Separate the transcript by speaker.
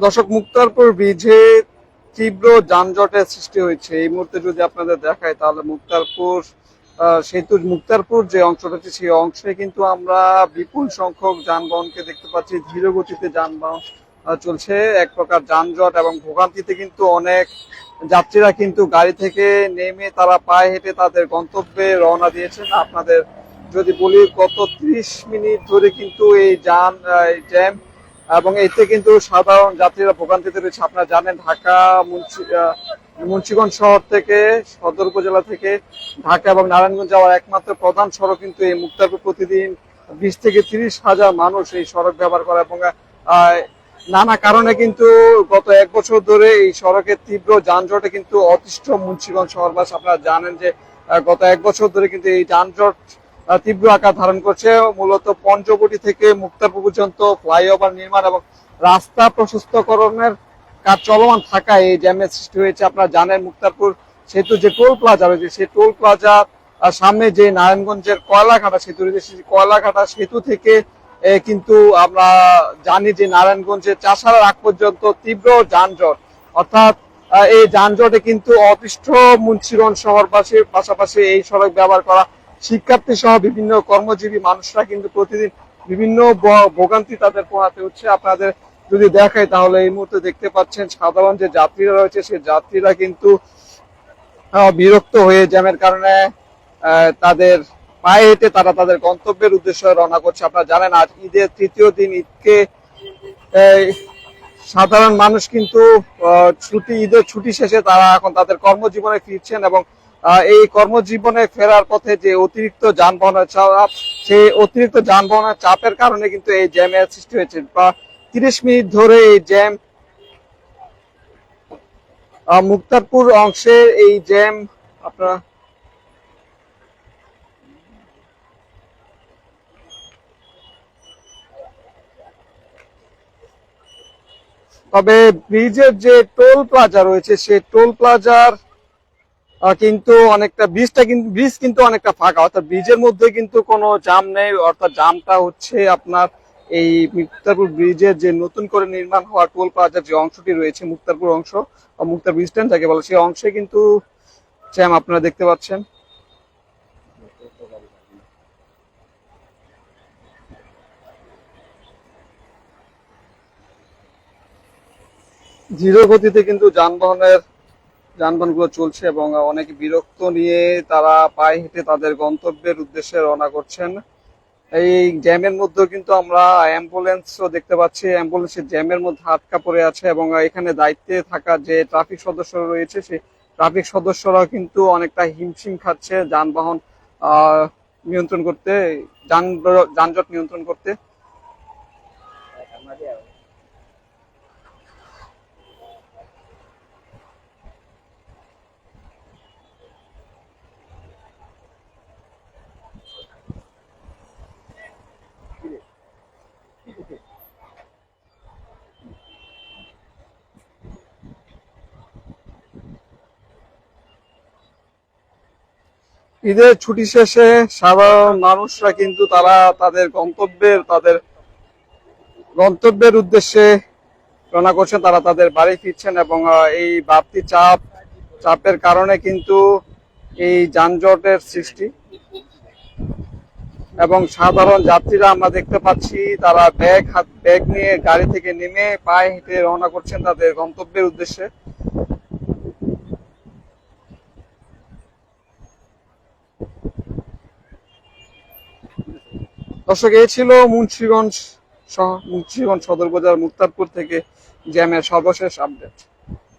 Speaker 1: দর্শক, মুক্তারপুর ব্রিজে তীব্র যানজটের সৃষ্টি হয়েছে। এই মুহূর্তে যদি আপনাদের দেখায় তাহলে মুক্তারপুর যে অংশটা রয়েছে সেই অংশে কিন্তু আমরা বিপুল সংখ্যক যানবাহনকে দেখতে পাচ্ছি। ধীর গতিতে যানবাহন চলছে, এক প্রকার যানজট এবং ভোগান্তিতে কিন্তু অনেক যাত্রীরা কিন্তু গাড়ি থেকে নেমে তারা পায়ে হেঁটে তাদের গন্তব্যে রওনা দিয়েছেন। আপনাদের যদি বলি, গত 30 মিনিট ধরে কিন্তু এই জ্যাম এবং এতে কিন্তু সাধারণ যাত্রীরা ভোগান্তিতে রয়েছে। আপনারা জানেন, ঢাকা মুন্সিগঞ্জ শহর থেকে, সদর উপজেলা থেকে ঢাকা এবং নারায়ণগঞ্জ যাওয়ার একমাত্র প্রধান সড়ক কিন্তু এই মুক্তারপুর। প্রতিদিন 20 থেকে 30 হাজার মানুষ এই সড়ক ব্যবহার করে এবং নানা কারণে কিন্তু গত 1 বছর ধরে এই সড়কের তীব্র যানজটে কিন্তু অতিষ্ঠ মুন্সিগঞ্জ শহরবাসী। আপনারা জানেন যে গত 1 বছর ধরে কিন্তু এই যানজট তীব্র আকার ধারণ করছে। মূলত পঞ্চবটি থেকে মুক্তারপুর পর্যন্ত ফ্লাইওভার নির্মাণ এবং রাস্তা প্রশস্তকরণের কাজ চলমান থাকায় এই জ্যামের সৃষ্টি হয়েছে। আপনারা জানেন, মুক্তারপুর সেতু যে টোল প্লাজা রয়েছে, সেই টোল প্লাজা সামনে যে নারায়ণগঞ্জের কয়লাঘাটা সেতু রয়েছে, সেই কয়লাঘাটা সেতু থেকে কিন্তু আমরা জানি যে নারায়ণগঞ্জের চাষার আগ পর্যন্ত তীব্র যানজট। অর্থাৎ এই যানজটে কিন্তু অতিষ্ঠ মুন্সিগঞ্জ শহরবাসীর পাশাপাশি এই সড়ক ব্যবহার করা শিক্ষার্থী সহ বিভিন্ন কর্মজীবী মানুষরা কিন্তু প্রতিদিন বিভিন্ন ভোগান্তি তাদের পোহাতে হচ্ছে। আপনাদের যদি দেখাই তাহলে এই মুহূর্তে দেখতে পাচ্ছেন সাধারণ যে যাত্রীরা রয়েছে সেই যাত্রীরা কিন্তু বিরক্ত হয়ে জ্যামের কারণে তাদের পায়ে হেঁটে তারা তাদের গন্তব্যের উদ্দেশ্যে রওনা করছে। আপনারা জানেন, আজ ঈদের 3য় দিন, ঈদকে সাধারণ মানুষ কিন্তু ঈদের ছুটি শেষে তারা এখন তাদের কর্মজীবনে ফিরছেন এবং এই কর্মজীবনে ফেরার পথে যে অতিরিক্ত যানবাহনের চাপ, সেই অতিরিক্ত যানবাহনের চাপের কারণে কিন্তু এই জ্যামের সৃষ্টি হয়েছে। 30 মিনিট ধরে এই জ্যাম, মুক্তারপুর অংশে এই জ্যাম আপনারা তবে ব্রিজের যে টোল প্লাজা রয়েছে সেই টোল প্লাজার কিন্তু অনেকটা ব্রিজ কিন্তু অনেকটা ফাঁকা, অর্থাৎ ব্রিজের মধ্যে কিন্তু কোনো জাম নেই। অর্থাৎ জামটা হচ্ছে আপনার এই মুক্তারপুর ব্রিজের যে নতুন করে নির্মাণ হওয়া টোল প্লাজার যে অংশটি রয়েছে, মুক্তারপুর অংশ, মুক্তারপুর স্ট্যান্ড যাকে বলে, সেই অংশে কিন্তু জ্যাম আপনারা দেখতে পাচ্ছেন। ধীর গতিতে কিন্তু যানবাহনগুলো চলছে এবং অনেকে বিরক্ত নিয়ে তারা পায়ে হেঁটে তাদের গন্তব্যের উদ্দেশ্যে রওনা করছেন। এই জ্যামের মধ্যেও কিন্তু আমরা অ্যাম্বুলেন্সও দেখতে পাচ্ছি, অ্যাম্বুলেন্সের জ্যামের মধ্যে আটকা পড়ে আছে এবং এখানে দায়িত্বে থাকা যে ট্রাফিক সদস্যরা রয়েছে সেই ট্রাফিক সদস্যরাও কিন্তু অনেকটা হিমশিম খাচ্ছে যানবাহন নিয়ন্ত্রণ করতে, যানজট নিয়ন্ত্রণ করতে। ঈদের ছুটি শেষে সাধারণ মানুষরা কিন্তু তারা তাদের গন্তব্যের উদ্দেশ্যে রওনা করছেন, তারা তাদের বাড়ি ফিরছেন এবং এই বাড়তি চাপের কারণে কিন্তু এই যানজটের সৃষ্টি এবং সাধারণ যাত্রীরা আমরা দেখতে পাচ্ছি তারা ব্যাগ নিয়ে গাড়ি থেকে নেমে পায়ে হেঁটে রওনা করছেন তাদের গন্তব্যের উদ্দেশ্যে। দর্শক, এই ছিল মুন্সিগঞ্জ সদর উপজেলার মুক্তারপুর থেকে জ্যামের সর্বশেষ আপডেট।